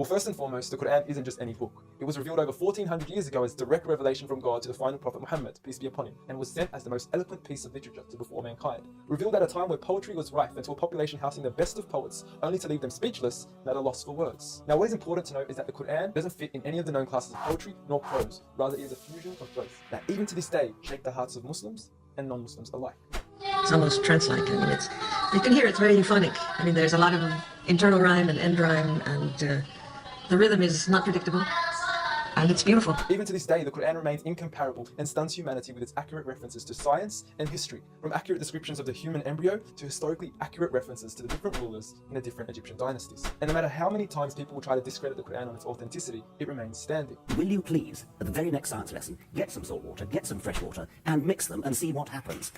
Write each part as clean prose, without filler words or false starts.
Well, first and foremost, the Quran isn't just any book. It was revealed over 1400 years ago as direct revelation from God to the final prophet Muhammad, peace be upon him, and was sent as the most eloquent piece of literature to before mankind. Revealed at a time where poetry was rife and to a population housing the best of poets, only to leave them speechless and at a loss for words. Now, what is important to note is that the Quran doesn't fit in any of the known classes of poetry nor prose. Rather, it is a fusion of both that even to this day shape the hearts of Muslims and non-Muslims alike. It's almost trance-like. I mean, you can hear it's very euphonic. I mean, there's a lot of internal rhyme and end rhyme, and the rhythm is not predictable, and it's beautiful. Even to this day, the Quran remains incomparable and stuns humanity with its accurate references to science and history, from accurate descriptions of the human embryo to historically accurate references to the different rulers in the different Egyptian dynasties. And no matter how many times people will try to discredit the Quran on its authenticity, it remains standing. Will you please, at the very next science lesson, get some salt water, get some fresh water, and mix them and see what happens?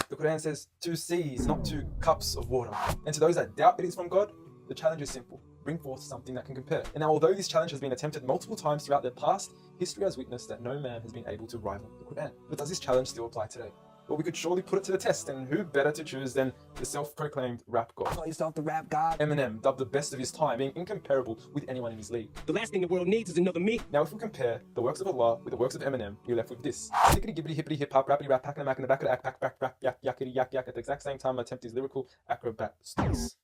The Quran says 2 seas, not 2 cups of water. And to those that doubt it is from God, the challenge is simple. Bring forth something that can compare. And now, although this challenge has been attempted multiple times throughout the past, history has witnessed that no man has been able to rival the Quran. But does this challenge still apply today? Well, we could surely put it to the test, and who better to choose than the self-proclaimed rap god? Call yourself the rap god? Eminem, dubbed the best of his time, being incomparable with anyone in his league. The last thing the world needs is another me. Now, if we compare the works of Allah with the works of Eminem, we're left with this. Stickety gibbity hippity hip hop rappity rap pack in the back of the act pack rap yak yakety yak yak at the exact same time attempt his lyrical acrobat stunts.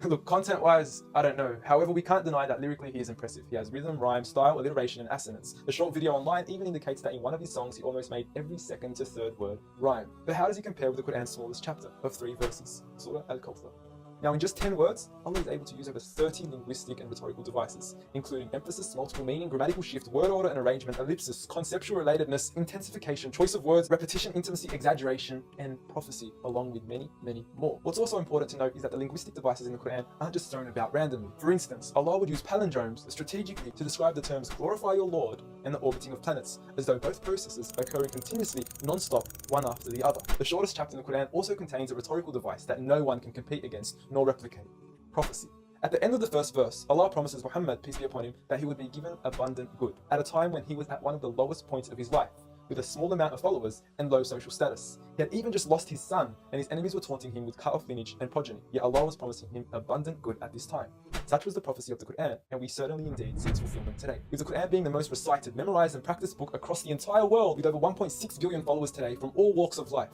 Look, content-wise, I don't know. However, we can't deny that lyrically he is impressive. He has rhythm, rhyme, style, alliteration, and assonance. The short video online even indicates that in one of his songs he almost made every second to third word rhyme. But how does he compare with the Quran's smallest chapter of 3 verses, Surah Al-Kawthar? Now, in just 10 words, Allah is able to use over 30 linguistic and rhetorical devices, including emphasis, multiple meaning, grammatical shift, word order and arrangement, ellipsis, conceptual relatedness, intensification, choice of words, repetition, intimacy, exaggeration, and prophecy, along with many, many more. What's also important to note is that the linguistic devices in the Quran aren't just thrown about randomly. For instance, Allah would use palindromes strategically to describe the terms glorify your Lord and the orbiting of planets, as though both processes are occurring continuously, non-stop, one after the other. The shortest chapter in the Quran also contains a rhetorical device that no one can compete against nor replicate: prophecy. At the end of the first verse, Allah promises Muhammad, peace be upon him, that he would be given abundant good, at a time when he was at one of the lowest points of his life, with a small amount of followers and low social status. He had even just lost his son, and his enemies were taunting him with cut-off lineage and progeny, yet Allah was promising him abundant good at this time. Such was the prophecy of the Quran, and we certainly indeed see its fulfillment today, with the Quran being the most recited, memorized, and practiced book across the entire world, with over 1.6 billion followers today from all walks of life.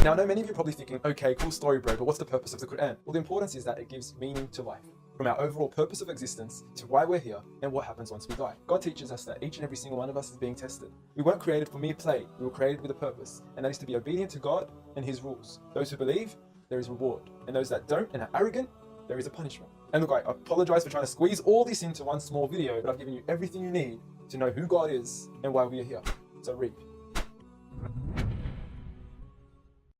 Now, I know many of you are probably thinking, okay, cool story, bro, but what's the purpose of the Quran? Well, the importance is that it gives meaning to life, from our overall purpose of existence to why we're here and what happens once we die. God teaches us that each and every single one of us is being tested. We weren't created for mere play, we were created with a purpose, and that is to be obedient to God and His rules. Those who believe, there is reward, and those that don't and are arrogant, there is a punishment. And look, I apologize for trying to squeeze all this into one small video, but I've given you everything you need to know who God is and why we are here. So read.